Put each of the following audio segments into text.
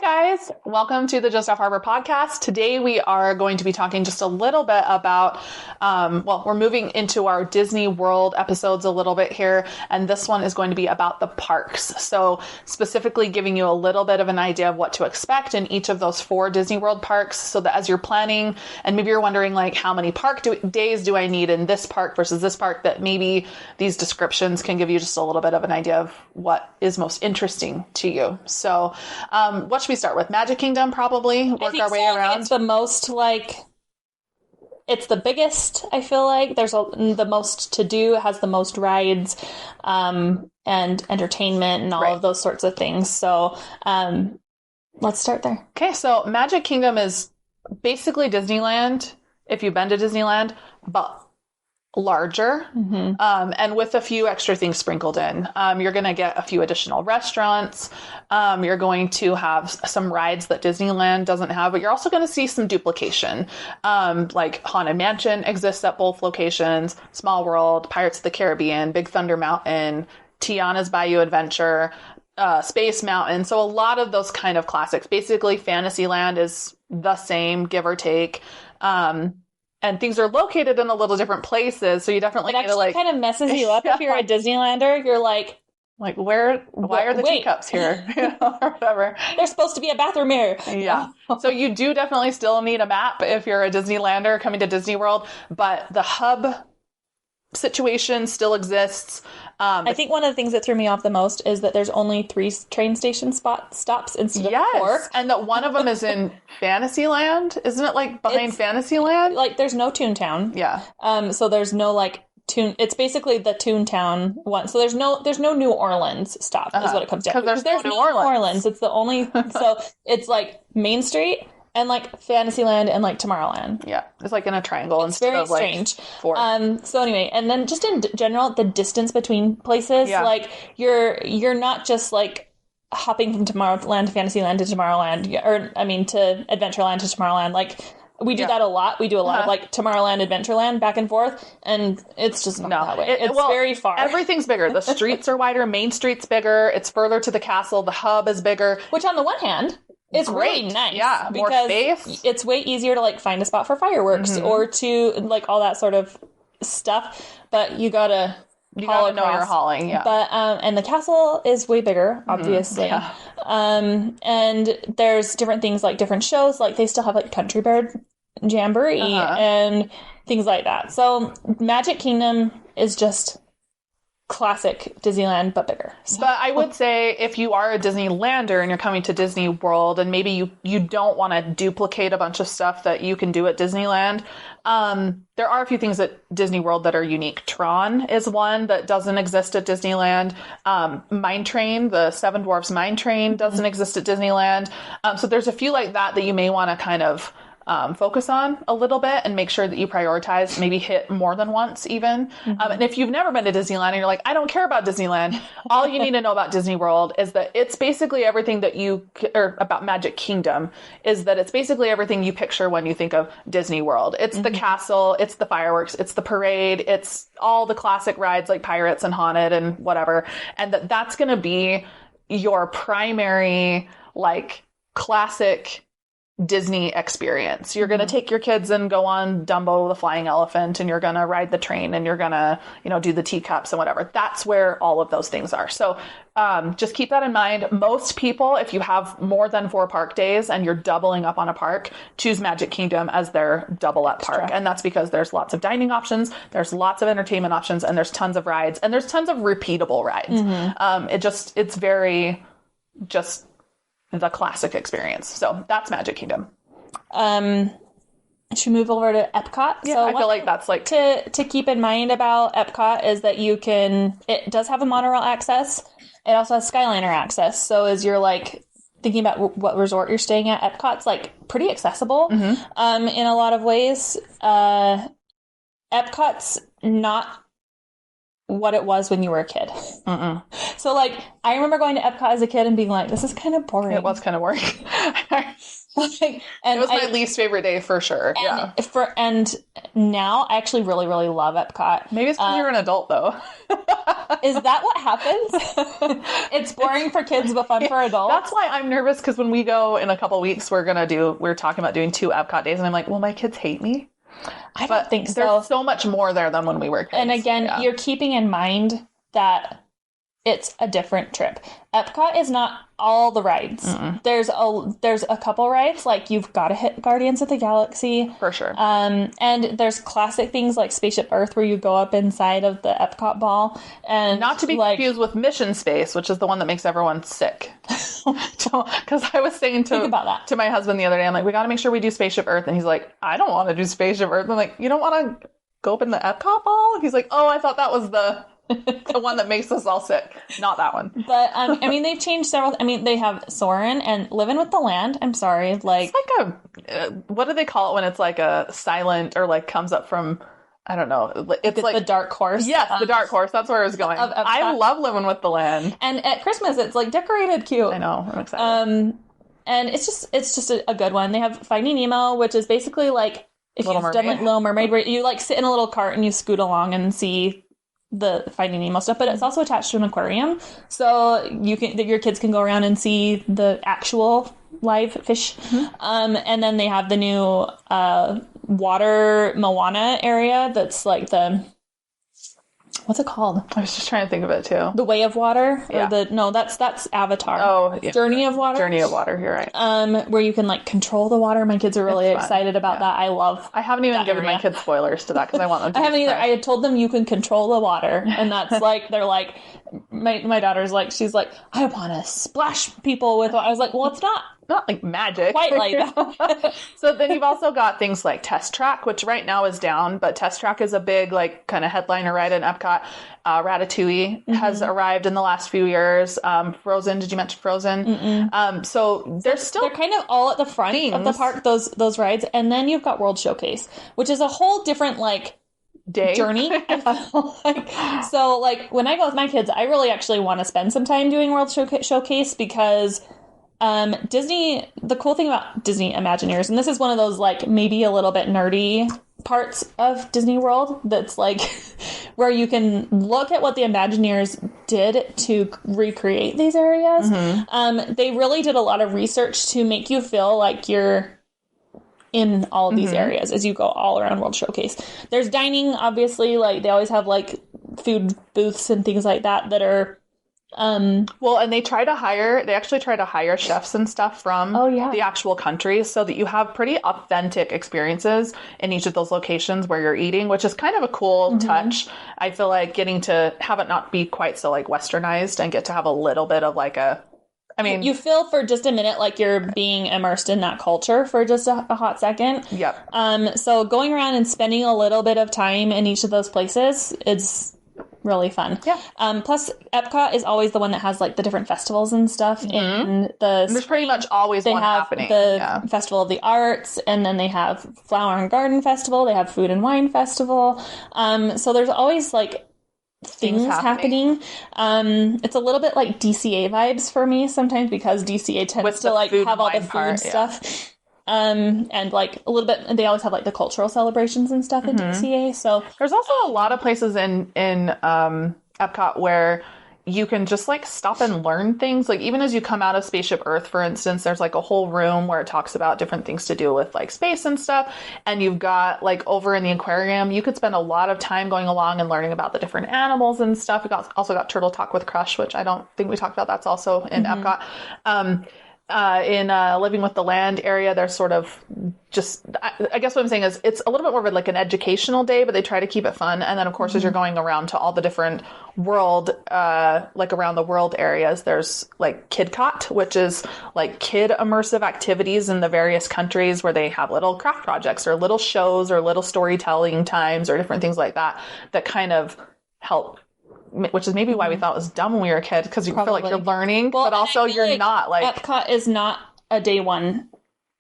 guys, welcome to the Just Off Harbor podcast. Today we are going to be talking just a little bit about, we're moving into our Disney World episodes a little bit here, and this one is going to be about the parks. So specifically giving you a little bit of an idea of what to expect in each of those 4 Disney World parks, so that as you're planning, and maybe you're wondering like, how many days do I need in this park versus this park, that maybe these descriptions can give you just a little bit of an idea of what is most interesting to you. So, what should we start with? Magic Kingdom, probably work our way around. It's the most it's the biggest. I feel like there's the most to do. It has the most rides, and entertainment and all of those sorts of things. So, let's start there. Okay. So Magic Kingdom is basically Disneyland. If you've been to Disneyland, but larger, and with a few extra things sprinkled in. You're going to get a few additional restaurants. You're going to have some rides that Disneyland doesn't have, but you're also going to see some duplication. Like Haunted Mansion exists at both locations, Small World, Pirates of the Caribbean, Big Thunder Mountain, Tiana's Bayou Adventure, Space Mountain. So a lot of those kind of classics. Basically, Fantasyland is the same, give or take. And things are located in a little different places, so you definitely need to like kind of messes you up if you're a Disneylander. You're like why are the teacups here? Or whatever. There's supposed to be a bathroom here. Yeah. So you do definitely still need a map if you're a Disneylander coming to Disney World, but the hub situation still exists. I think one of the things that threw me off the most is that there's only 3 train station stops instead of 4. And that one of them is in Fantasyland. Isn't it like behind Fantasyland? Like there's no Toontown. Yeah. So there's no like it's basically the Toontown one. So there's no New Orleans stop is what it comes down to. Because there's no New Orleans. It's the only, so it's like Main Street and like Fantasyland and like Tomorrowland. Yeah. It's like in a triangle it's instead very of like strange. 4. So anyway, and then just in general, the distance between places, like you're not just like hopping from Tomorrowland to Fantasyland to Tomorrowland, to Adventureland to Tomorrowland. Like we do that a lot. We do a lot of like Tomorrowland, Adventureland back and forth, and it's just not that way. It's very far. Everything's bigger. The streets are wider. Main Street's bigger. It's further to the castle. The hub is bigger. Which on the one hand, it's great. Really nice. Yeah, more space. It's way easier to like find a spot for fireworks or to like all that sort of stuff. But you gotta know you're hauling. Yeah. But and the castle is way bigger, obviously. Yeah. And there's different things like different shows. Like they still have like Country Bird Jamboree and things like that. So Magic Kingdom is just classic Disneyland, but bigger. So. But I would say if you are a Disneylander and you're coming to Disney World and maybe you don't want to duplicate a bunch of stuff that you can do at Disneyland, there are a few things at Disney World that are unique. Tron is one that doesn't exist at Disneyland. Mine Train, the Seven Dwarfs Mine Train doesn't exist at Disneyland. So there's a few like that you may want to kind of focus on a little bit and make sure that you prioritize, maybe hit more than once even. And if you've never been to Disneyland and you're like, I don't care about Disneyland, all you need to know about Disney World is that it's basically everything that or about Magic Kingdom, is that it's basically everything you picture when you think of Disney World. It's the castle, it's the fireworks, it's the parade, it's all the classic rides like Pirates and Haunted and whatever. And that's going to be your primary, like, classic Disney experience. You're going to take your kids and go on Dumbo the Flying Elephant, and you're going to ride the train, and you're going to, do the teacups and whatever. That's where all of those things are. So just keep that in mind. Most people, if you have more than 4 park days and you're doubling up on a park, choose Magic Kingdom as their double up park. And that's because there's lots of dining options, there's lots of entertainment options, and there's tons of rides, and there's tons of repeatable rides. It's very just the classic experience. So that's Magic Kingdom. Should we move over to Epcot? Yeah, so I feel like that's like to keep in mind about Epcot is that it does have a monorail access. It also has Skyliner access. So as you're like thinking about what resort you're staying at, Epcot's like pretty accessible in a lot of ways. Epcot's not what it was when you were a kid. Mm-mm. So, like, I remember going to Epcot as a kid and being like, this is kind of boring. It was kind of boring. Like, and it was my least favorite day for sure. And now I actually really, really love Epcot. Maybe it's because you're an adult, though. Is that what happens? It's boring for kids, but fun for adults. That's why I'm nervous, because when we go in a couple weeks, we're talking about doing 2 Epcot days, and I'm like, will my kids hate me? I don't think so. There's so much more there than when we were kids. And again, you're keeping in mind that it's a different trip. Epcot is not all the rides. Mm-mm. There's a couple rides, like you've got to hit Guardians of the Galaxy. For sure. And there's classic things like Spaceship Earth, where you go up inside of the Epcot ball. And not to be confused with Mission Space, which is the one that makes everyone sick. Because I was saying to my husband the other day, I'm like, we got to make sure we do Spaceship Earth. And he's like, I don't want to do Spaceship Earth. I'm like, you don't want to go up in the Epcot ball? He's like, oh, I thought that was the one that makes us all sick. Not that one. But, I mean, they've changed several. I mean, they have Soarin' and Living with the Land. I'm sorry. Like, it's like what do they call it when it's like a silent or like comes up from, I don't know. It's like the Dark Horse. Yes, the Dark Horse. That's where I was going. I love Living with the Land. And at Christmas, it's like decorated cute. I know. I'm excited. And it's just a good one. They have Finding Nemo, which is basically like if you've done like Little Mermaid, where you like sit in a little cart and you scoot along and see the Finding Nemo stuff, but it's also attached to an aquarium, so your kids can go around and see the actual live fish. Mm-hmm. And then they have the new water Moana area that's like what's it called? I was just trying to think of it too. The Way of Water? Yeah. That's Avatar. Oh, yeah. Journey of Water? Journey of Water, you're right. Where you can like control the water. My kids are really excited about that. I haven't even given my kids spoilers to that because I want them to. I haven't either. I had told them you can control the water, and that's like, they're like, my daughter's like, she's like, I want to splash people with. I was like, well, it's not like magic. Quite like that. So then you've also got things like Test Track, which right now is down, but Test Track is a big like kind of headliner ride in Epcot. Ratatouille has arrived in the last few years. Frozen, did you mention Frozen? So they're kind of all at the front of the park, those rides. And then you've got World Showcase, which is a whole different like journey. So like when I go with my kids, I really actually want to spend some time doing World Showcase because Disney, the cool thing about Disney Imagineers, and this is one of those like maybe a little bit nerdy parts of Disney World that's like where you can look at what the Imagineers did to recreate these areas. They really did a lot of research to make you feel like you're in all of these areas as you go all around World Showcase. There's dining, obviously, like they always have like food booths and things like that are and they actually try to hire chefs and stuff from the actual countries so that you have pretty authentic experiences in each of those locations where you're eating, which is kind of a cool touch. I feel like getting to have it not be quite so like westernized and get to have a little bit of like you feel for just a minute like you're being immersed in that culture for just a hot second. Yep. So going around and spending a little bit of time in each of those places is really fun. Yeah. Plus, Epcot is always the one that has like the different festivals and stuff. In there's pretty much always one happening. They have the Festival of the Arts, and then they have Flower and Garden Festival. They have Food and Wine Festival. So there's always like things happening. It's a little bit like DCA vibes for me sometimes because DCA tends to like have all the food stuff. And like a little bit, they always have like the cultural celebrations and stuff in DCA. So there's also a lot of places in Epcot where you can just like stop and learn things. Like even as you come out of Spaceship Earth, for instance, there's like a whole room where it talks about different things to do with like space and stuff. And you've got like over in the aquarium, you could spend a lot of time going along and learning about the different animals and stuff. We also got Turtle Talk with Crush, which I don't think we talked about. That's also in Epcot. In Living with the Land area, there's sort of just, I guess what I'm saying is it's a little bit more of like an educational day, but they try to keep it fun. And then of course, as you're going around to all the different world, like around the world areas, there's like KidCot, which is like kid immersive activities in the various countries where they have little craft projects or little shows or little storytelling times or different things like that kind of help. Which is maybe why we thought it was dumb when we were a kid, because you feel like you're learning, but also you're not like... Epcot is not a day one.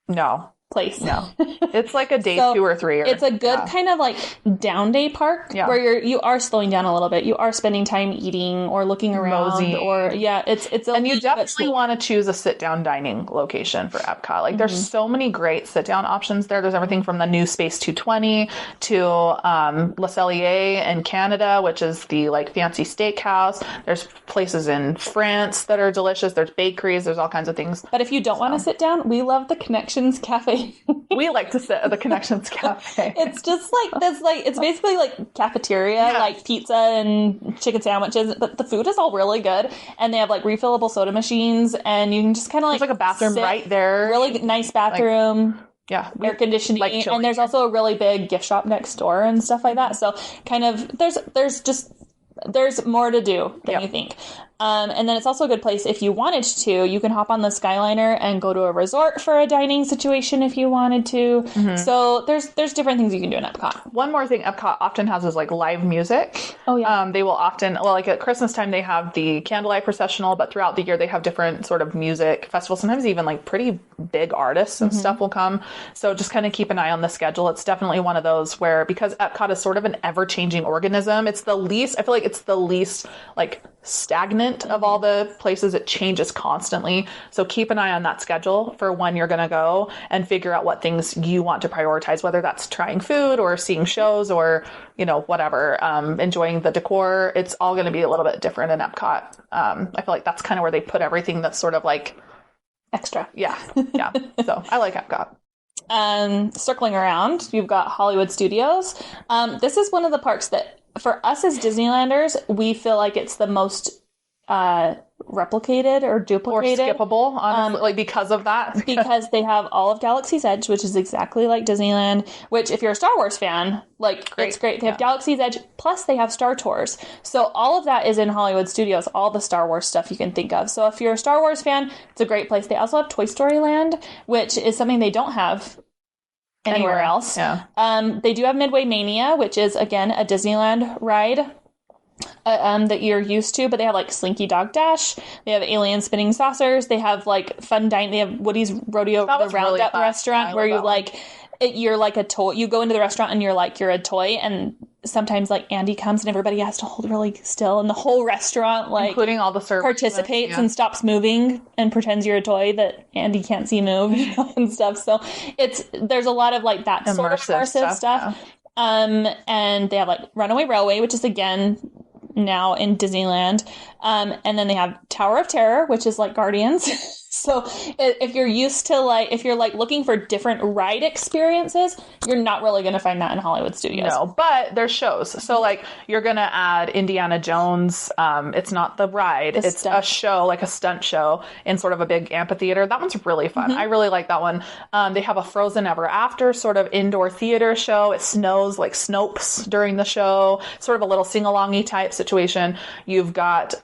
No. place. No, it's like a day So 2 or 3. it's a good kind of like down day park where you are slowing down a little bit. You are spending time eating or looking around Mosey. or it's a and you definitely want to choose a sit down dining location for Epcot. Like there's so many great sit down options there. There's everything from the new Space 220 to Le Cellier in Canada, which is the like fancy steakhouse. There's places in France that are delicious. There's bakeries. There's all kinds of things. But if you don't want to sit down, we love the Connections Cafe. We like to sit at the Connections Cafe. It's just like this, like it's basically like cafeteria, like pizza and chicken sandwiches. But the food is all really good, and they have like refillable soda machines, and you can just kind of like there's like a bathroom right there, really nice bathroom. Air conditioning, like and there's also a really big gift shop next door and stuff like that. So kind of there's more to do than you think. And then it's also a good place if you wanted to. You can hop on the Skyliner and go to a resort for a dining situation if you wanted to. So there's different things you can do in Epcot. One more thing Epcot often has is like live music. Oh, yeah. They will often, well, like at Christmas time, they have the candlelight processional, but throughout the year, they have different sort of music festivals. Sometimes even like pretty big artists and stuff will come. So just kind of keep an eye on the schedule. It's definitely one of those where, because Epcot is sort of an ever-changing organism, I feel like it's the least like stagnant of all the places. It changes constantly. So keep an eye on that schedule for when you're going to go and figure out what things you want to prioritize, whether that's trying food or seeing shows or, whatever, enjoying the decor. It's all going to be a little bit different in Epcot. I feel like that's kind of where they put everything that's sort of like extra. Yeah. So I like Epcot. Circling around, you've got Hollywood Studios. This is one of the parks that for us as Disneylanders, we feel like it's the most replicated or duplicated. Or skippable, honestly, because of that. Because they have all of Galaxy's Edge, which is exactly like Disneyland, which if you're a Star Wars fan, it's great. They have Galaxy's Edge, plus they have Star Tours. So all of that is in Hollywood Studios, all the Star Wars stuff you can think of. So if you're a Star Wars fan, it's a great place. They also have Toy Story Land, which is something they don't have anywhere else. Yeah. They do have Midway Mania, which is, again, a Disneyland ride. That you're used to, but they have like Slinky Dog Dash, they have Alien Spinning Saucers, they have like fun dining, they have Woody's Rodeo, the Roundup restaurant where you like you're like a toy. You go into the restaurant and you're a toy, and sometimes like Andy comes and everybody has to hold really still, and the whole restaurant, like including all the servers, participates and stops moving and pretends you're a toy that Andy can't see move, and stuff. So there's a lot of like that sort of immersive stuff. Yeah. And they have like Runaway Railway, which is again now in Disneyland. And then they have Tower of Terror, which is like Guardians. So if you're used to if you're looking for different ride experiences, you're not really going to find that in Hollywood Studios. No, but there's shows. So you're going to add Indiana Jones. It's not the ride. It's a show, like a stunt show in sort of a big amphitheater. That one's really fun. I really like that one. They have a Frozen Ever After sort of indoor theater show. It snows like Snopes during the show, sort of a little sing-alongy type situation. You've got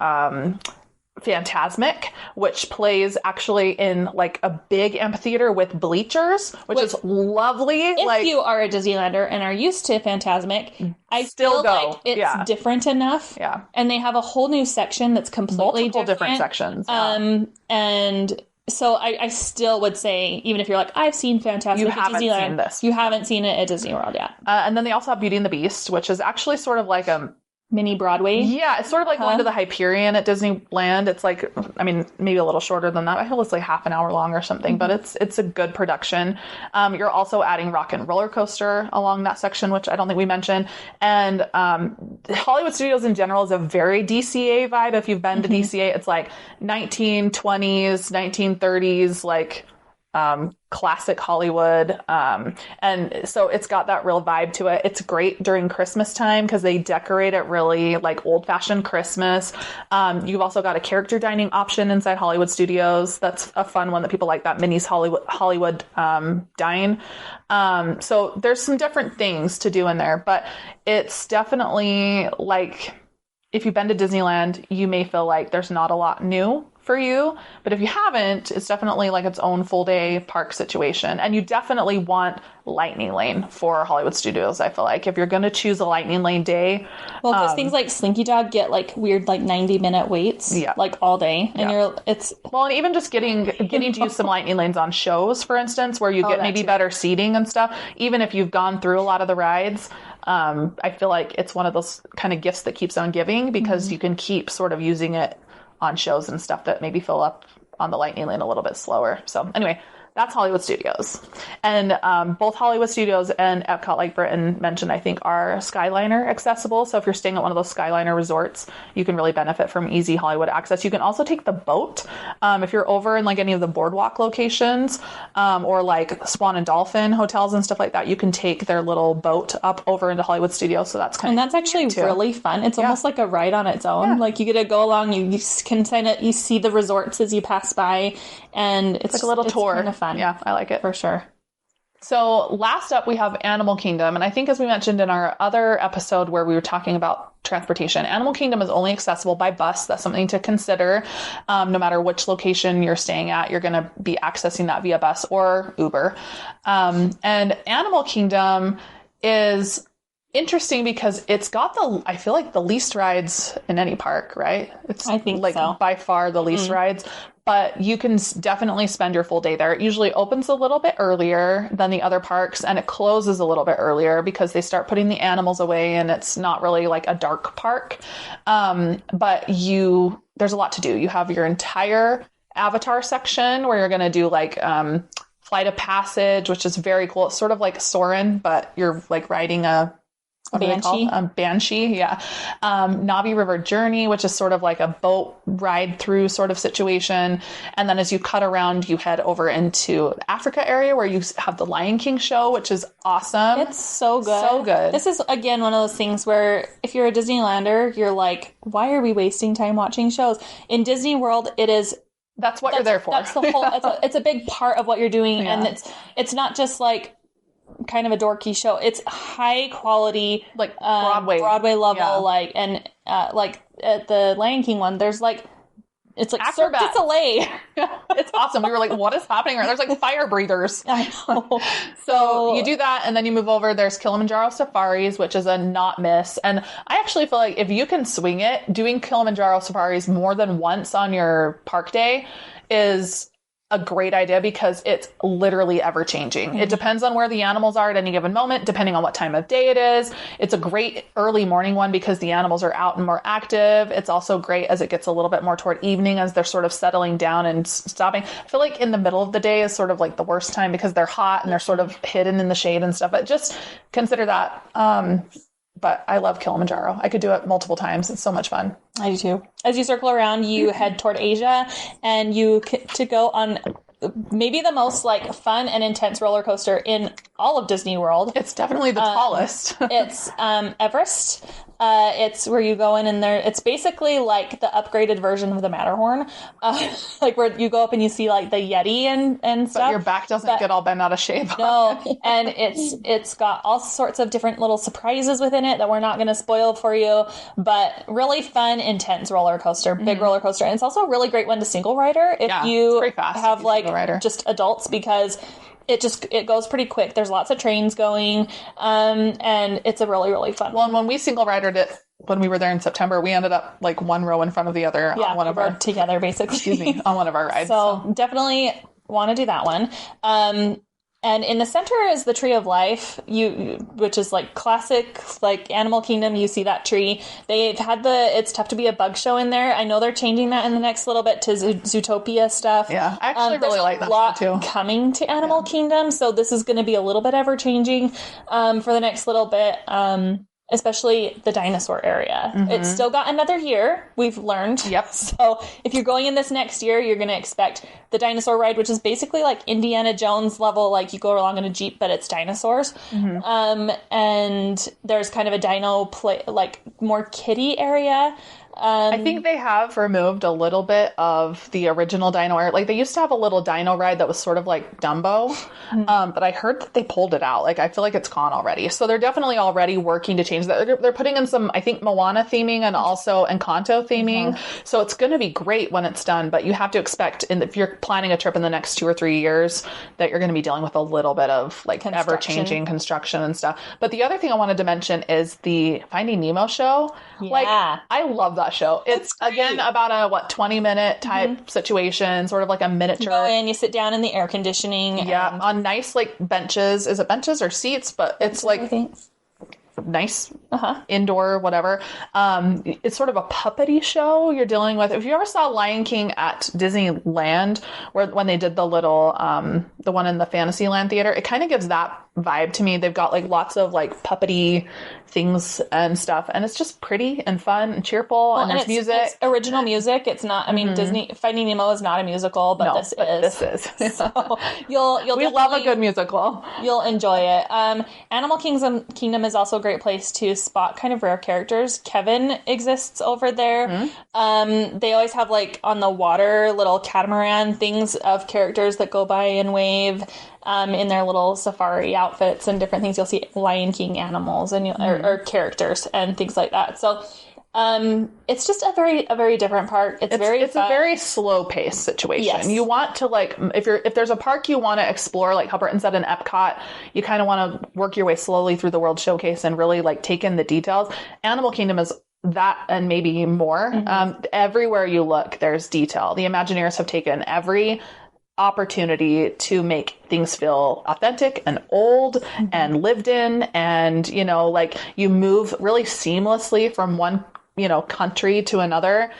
Phantasmic, which plays actually in like a big amphitheater with bleachers, which is lovely. If you are a Disneylander and are used to Phantasmic, I still feel go. Like it's different enough. Yeah. And they have a whole new section that's completely different sections. And so I still would say, even if you're like, I've seen Phantasmic at Disneyland, seen this. You haven't seen it at Disney World yet. And then they also have Beauty and the Beast, which is actually sort of like a mini Broadway. Yeah, it's sort of like going to the Hyperion at Disneyland. It's like, maybe a little shorter than that. I feel it's like half an hour long or something, but it's a good production. You're also adding Rock and Roller Coaster along that section, which I don't think we mentioned. And Hollywood Studios in general is a very DCA vibe. If you've been to DCA, it's like 1920s, 1930s, like classic Hollywood. And so it's got that real vibe to it. It's great during Christmas time because they decorate it really like old fashioned Christmas. You've also got a character dining option inside Hollywood Studios. That's a fun one that people like, that Minnie's Hollywood Dine. So there's some different things to do in there, but it's definitely like, if you've been to Disneyland, you may feel like there's not a lot new for you. But if you haven't, it's definitely like its own full day park situation. And you definitely want Lightning Lane for Hollywood Studios, I feel like. If you're going to choose a Lightning Lane day. Well, because things like Slinky Dog get like weird, like 90-minute waits, like all day. And and even just getting to use some Lightning Lanes on shows, for instance, where you get maybe better seating and stuff. Even if you've gone through a lot of the rides, I feel like it's one of those kind of gifts that keeps on giving, because you can keep sort of using it on shows and stuff that maybe fill up on the Lightning Lane a little bit slower. So anyway, that's Hollywood Studios. And both Hollywood Studios and Epcot, like Britton mentioned, I think are Skyliner accessible. So if you're staying at one of those Skyliner resorts, you can really benefit from easy Hollywood access. You can also take the boat. If you're over in like any of the boardwalk locations, or like Swan and Dolphin hotels and stuff like that, you can take their little boat up over into Hollywood Studios. So that's and that's actually really fun. It's almost like a ride on its own. Like you get to go along, you can kind of, you see the resorts as you pass by, and it's like a little tour. Kind of fun. Yeah, I like it. For sure. So last up, we have Animal Kingdom. And I think, as we mentioned in our other episode where we were talking about transportation, Animal Kingdom is only accessible by bus. That's something to consider. No matter which location you're staying at, you're going to be accessing that via bus or Uber. And Animal Kingdom is interesting because it's got I feel like the least rides in any park, right? I think like so. By far the least rides. But you can definitely spend your full day there. It usually opens a little bit earlier than the other parks, and it closes a little bit earlier because they start putting the animals away, and it's not really like a dark park. But there's a lot to do. You have your entire Avatar section where you're going to do like Flight of Passage, which is very cool. It's sort of like Soarin', but you're like riding a Banshee. Banshee, yeah. Navi River Journey, which is sort of like a boat ride through sort of situation. And then as you cut around, you head over into the Africa area where you have the Lion King show, which is awesome. It's so good. So good. This is, again, one of those things where if you're a Disneylander, you're like, why are we wasting time watching shows? In Disney World, that's what you're there for. That's the whole, it's a big part of what you're doing. Yeah. And it's not just like kind of a dorky show. It's high quality, like Broadway level, like, and like at the Lion King one, there's like, it's like Cirque du Soleil. It's awesome. We were like, what is happening? There's like fire breathers. I know. So you do that, and then you move over. There's Kilimanjaro Safaris, which is a not miss. And I actually feel like if you can swing it, doing Kilimanjaro Safaris more than once on your park day is a great idea, because it's literally ever changing. Mm-hmm. It depends on where the animals are at any given moment, depending on what time of day it is. It's a great early morning one because the animals are out and more active. It's also great as it gets a little bit more toward evening, as they're sort of settling down and stopping. I feel like in the middle of the day is sort of like the worst time because they're hot and they're sort of hidden in the shade and stuff. But just consider that. But I love Kilimanjaro. I could do it multiple times. It's so much fun. I do too. As you circle around, you head toward Asia, and you to go on maybe the most like fun and intense roller coaster in all of Disney World. It's definitely the tallest. It's Everest. It's where you go in, and it's basically like the upgraded version of the Matterhorn, like where you go up and you see like the Yeti and stuff. But your back doesn't get all bent out of shape. No, and it's got all sorts of different little surprises within it that we're not going to spoil for you, but really fun, intense roller coaster, big roller coaster. And it's also a really great one to single rider if you have like just adults, because it goes pretty quick. There's lots of trains going, and it's a really, really fun one. Well, and when we single ridered it, when we were there in September, we ended up like one row in front of the other on one of our together, basically. On one of our rides. So definitely want to do that one. And in the center is the Tree of Life, which is like classic, like Animal Kingdom. You see that tree. They've had It's Tough to Be a Bug show in there. I know they're changing that in the next little bit to Zootopia stuff. Yeah, I actually really like that lot too. Coming to Animal Kingdom, so this is going to be a little bit ever changing for the next little bit. Especially the dinosaur area. Mm-hmm. It's still got another year, we've learned. Yep. So if you're going in this next year, you're going to expect the dinosaur ride, which is basically like Indiana Jones level, like you go along in a Jeep, but it's dinosaurs. Mm-hmm. And there's kind of a dino like more kiddie area. I think they have removed a little bit of the original dino area. Like they used to have a little dino ride that was sort of like Dumbo, but I heard that they pulled it out. Like I feel like it's gone already. So they're definitely already working to change that. They're putting in some, I think, Moana theming and also Encanto theming. So it's going to be great when it's done. But you have to expect, if you're planning a trip in the next 2 or 3 years, that you're going to be dealing with a little bit of like ever changing construction and stuff. But the other thing I wanted to mention is the Finding Nemo show. Yeah. Like I love that show. It's again about a 20-minute type situation, sort of like a miniature. You go in, you sit down in the air conditioning. Yeah, on nice like benches. Is it benches or seats? But it's like nice indoor whatever. It's sort of a puppety show you're dealing with. If you ever saw Lion King at Disneyland, when they did the little the one in the Fantasyland theater, it kind of gives that vibe to me. They've got like lots of like puppety things and stuff, and it's just pretty and fun and cheerful. And there's music. It's original music. It's not. I mean, Disney Finding Nemo is not a musical, but this is. So you'll we love a good musical. You'll enjoy it. Animal Kingdom is also a great place to spot kind of rare characters. Kevin exists over there. They always have like on the water little catamaran things of characters that go by and wave. In their little safari outfits and different things, you'll see Lion King animals and or characters and things like that. So it's just a very different park. It's a very slow paced situation. Yes. You want to like if there's a park you want to explore, like how Burton said in Epcot, you kind of want to work your way slowly through the World Showcase and really like take in the details. Animal Kingdom is that and maybe more. Everywhere you look, there's detail. The Imagineers have taken every opportunity to make things feel authentic and old and lived in, and like you move really seamlessly from one country to another.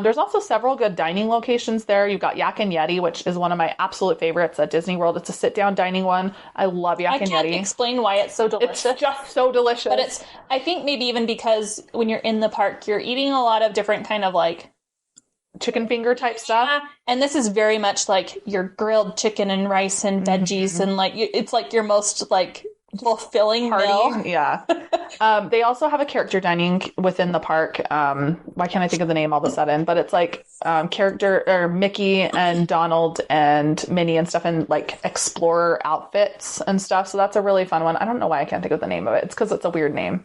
There's also several good dining locations there. You've got Yak and Yeti, which is one of my absolute favorites at Disney World. It's a sit-down dining one. I love Yak and Yeti. I can't explain why it's so delicious. It's just so delicious. But I think maybe even because when you're in the park, you're eating a lot of different kind of like chicken finger type stuff. Yeah. And this is very much like your grilled chicken and rice and veggies and like it's like your most like fulfilling meal. Yeah. They also have a character dining within the park. Why can't I think of the name all of a sudden? But it's like character or Mickey and Donald and Minnie and stuff in like explorer outfits and stuff. So that's a really fun one. I don't know why I can't think of the name of it. It's because it's a weird name.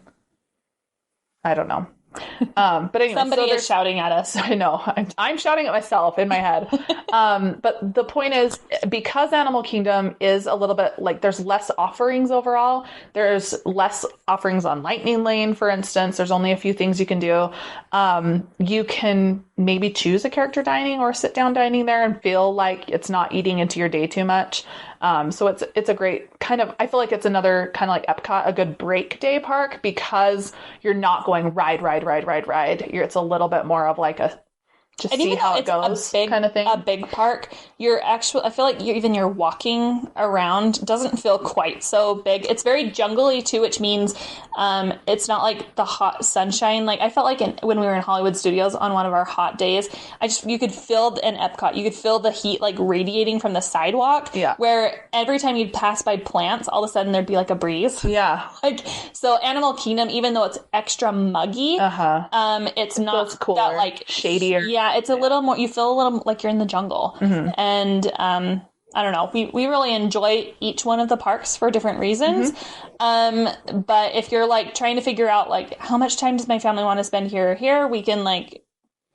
I don't know. But anyway, somebody is shouting at us. I know. I'm shouting at myself in my head. But the point is, because Animal Kingdom is a little bit like there's less offerings overall. There's less offerings on Lightning Lane, for instance. There's only a few things you can do. You can maybe choose a character dining or sit down dining there and feel like it's not eating into your day too much. So it's a great kind of, I feel like it's another kind of like Epcot, a good break day park because you're not going ride. It's a little bit more of like a just see how it goes kind of thing. A big park. I feel like your walking around doesn't feel quite so big. It's very jungly too, which means it's not like the hot sunshine. Like I felt like when we were in Hollywood Studios on one of our hot days, you could feel in Epcot, you could feel the heat like radiating from the sidewalk. Yeah. Where every time you'd pass by plants, all of a sudden there'd be like a breeze. Yeah. So Animal Kingdom, even though it's extra muggy, it's not that like shadier. Yeah. It's a little more, you feel a little like you're in the jungle. And I don't know, we really enjoy each one of the parks for different reasons. But if you're like trying to figure out like how much time does my family want to spend here or here, we can like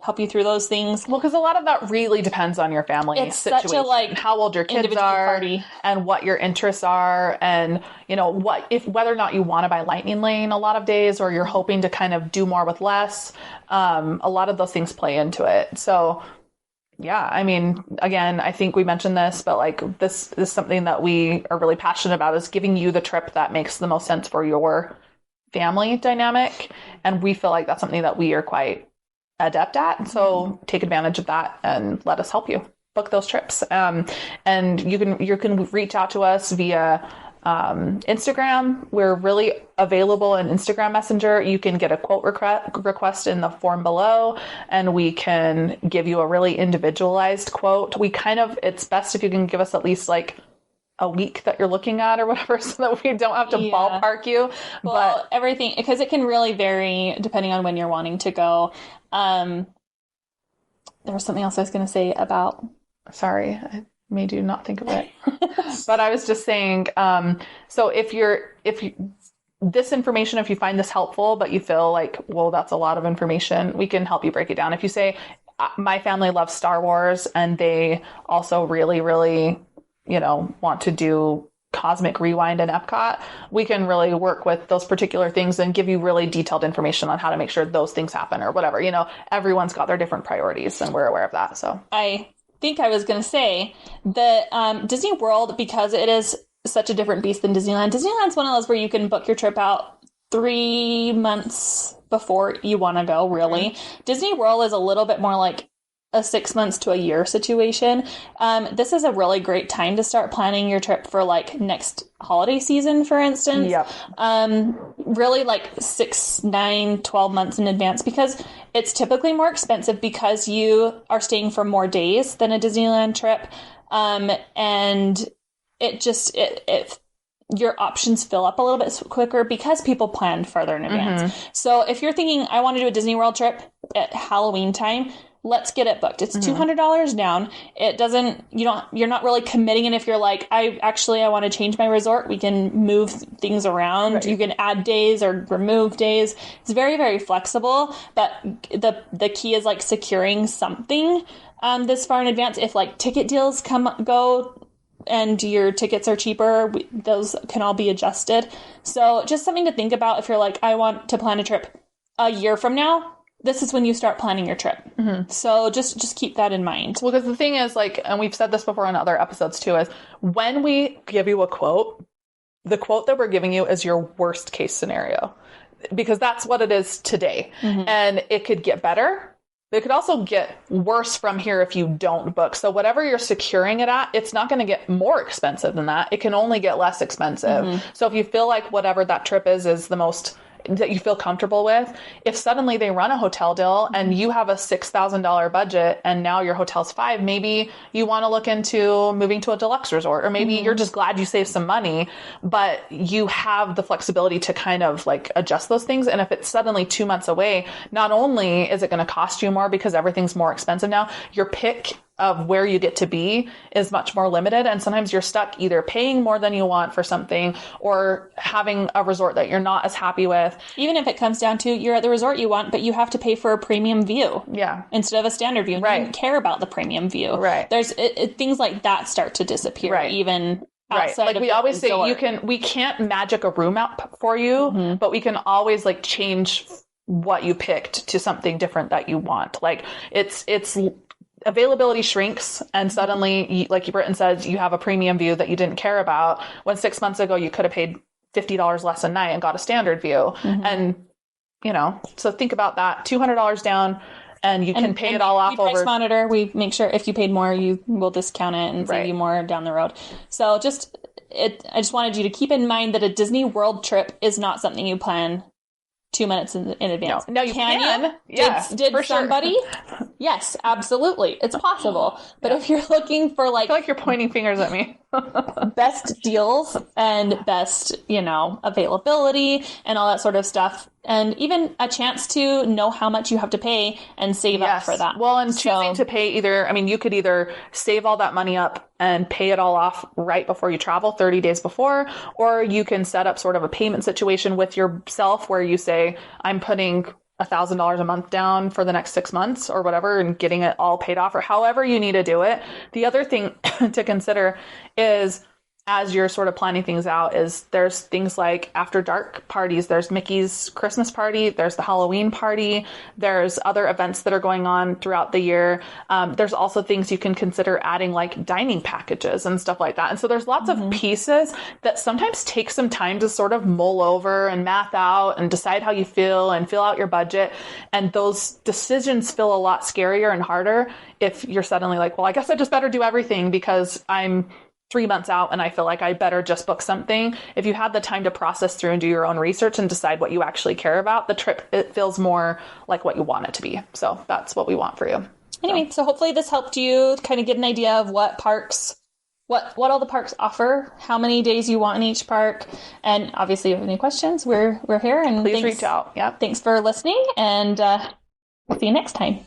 help you through those things. Well, because a lot of that really depends on your family situation. Such a like how old your kids are party. And what your interests are, and whether or not you want to buy Lightning Lane a lot of days, or you're hoping to kind of do more with less. A lot of those things play into it. So yeah, I mean, again, I think we mentioned this, but like this is something that we are really passionate about, is giving you the trip that makes the most sense for your family dynamic. And we feel like that's something that we are quite adept at. So take advantage of that and let us help you book those trips. And you can reach out to us via Instagram. We're really available in Instagram Messenger. You can get a quote request in the form below, and we can give you a really individualized quote. It's best if you can give us at least like a week that you're looking at or whatever, so that we don't have to ballpark you. Well, but everything, because it can really vary depending on when you're wanting to go. There was something else I was going to say about. Sorry, I made you not think of it. But I was just saying, so if this information, if you find this helpful, but you feel like, well, that's a lot of information, we can help you break it down. If you say, my family loves Star Wars and they also really, really, want to do Cosmic Rewind in Epcot, we can really work with those particular things and give you really detailed information on how to make sure those things happen or whatever. Everyone's got their different priorities and we're aware of that. So I think I was going to say that Disney World, because it is such a different beast than Disneyland. Disneyland's one of those where you can book your trip out 3 months before you want to go, really. Mm-hmm. Disney World is a little bit more like a 6 months to a year situation. This is a really great time to start planning your trip for like next holiday season, for instance. Yep. Really like 6, 9, 12 months in advance, because it's typically more expensive because you are staying for more days than a Disneyland trip. And your options fill up a little bit quicker because people planned further in advance. Mm-hmm. So if you're thinking, I want to do a Disney World trip at Halloween time, let's get it booked. It's $200 down. It doesn't, you're not really committing. And if you're like, I want to change my resort, we can move things around. Right. You can add days or remove days. It's very, very flexible, but the key is like securing something, this far in advance. If like ticket deals go and your tickets are cheaper, those can all be adjusted. So just something to think about if you're like, I want to plan a trip a year from now. This is when you start planning your trip. Mm-hmm. So just keep that in mind. Well, because the thing is, like, and we've said this before in other episodes too, is when we give you a quote, the quote that we're giving you is your worst case scenario, because that's what it is today. Mm-hmm. And it could get better. It could also get worse from here if you don't book. So whatever you're securing it at, it's not going to get more expensive than that. It can only get less expensive. Mm-hmm. So if you feel like whatever that trip is the most that you feel comfortable with, if suddenly they run a hotel deal and you have a $6,000 budget and now your hotel's $5,000, maybe you want to look into moving to a deluxe resort, or maybe you're just glad you saved some money, but you have the flexibility to kind of like adjust those things. And if it's suddenly 2 months away, not only is it going to cost you more because everything's more expensive now, your pick of where you get to be is much more limited. And sometimes you're stuck either paying more than you want for something or having a resort that you're not as happy with. Even if it comes down to you're at the resort you want, but you have to pay for a premium view. Yeah. Instead of a standard view. Right. You don't care about the premium view. Right. There's things like that start to disappear. Right. Even outside Like of we always say, resort. we can't magic a room up for you, but we can always like change what you picked to something different that you want. Like it's availability shrinks, and suddenly, like Britton says, you have a premium view that you didn't care about when 6 months ago you could have paid $50 less a night and got a standard view. Mm-hmm. And so think about that. $200 down, and you can pay it all off over. Price monitor. We make sure if you paid more, you will discount it and save you more down the road. So I just wanted you to keep in mind that a Disney World trip is not something you plan 2 minutes in advance. No, you can. Yeah, did somebody? Sure. Yes, absolutely. It's possible. But if you're looking for like... I feel like you're pointing fingers at me. best deals and best, availability and all that sort of stuff. And even a chance to know how much you have to pay and save up for that. Well, and choosing to pay you could either save all that money up and pay it all off right before you travel, 30 days before, or you can set up sort of a payment situation with yourself where you say, I'm putting $1,000 a month down for the next 6 months or whatever, and getting it all paid off, or however you need to do it. The other thing to consider is, as you're sort of planning things out, is there's things like after dark parties. There's Mickey's Christmas party. There's the Halloween party. There's other events that are going on throughout the year. There's also things you can consider adding, like dining packages and stuff like that. And so there's lots of pieces that sometimes take some time to sort of mull over and math out and decide how you feel and fill out your budget. And those decisions feel a lot scarier and harder if you're suddenly like, well, I guess I just better do everything because I'm 3 months out and I feel like I better just book something. If you had the time to process through and do your own research and decide what you actually care about, the trip, it feels more like what you want it to be. So that's what we want for you. Anyway, so hopefully this helped you kind of get an idea of what parks what all the parks offer, how many days you want in each park, and obviously if you have any questions, we're here. And please reach out. Yep. Thanks for listening, and we'll see you next time.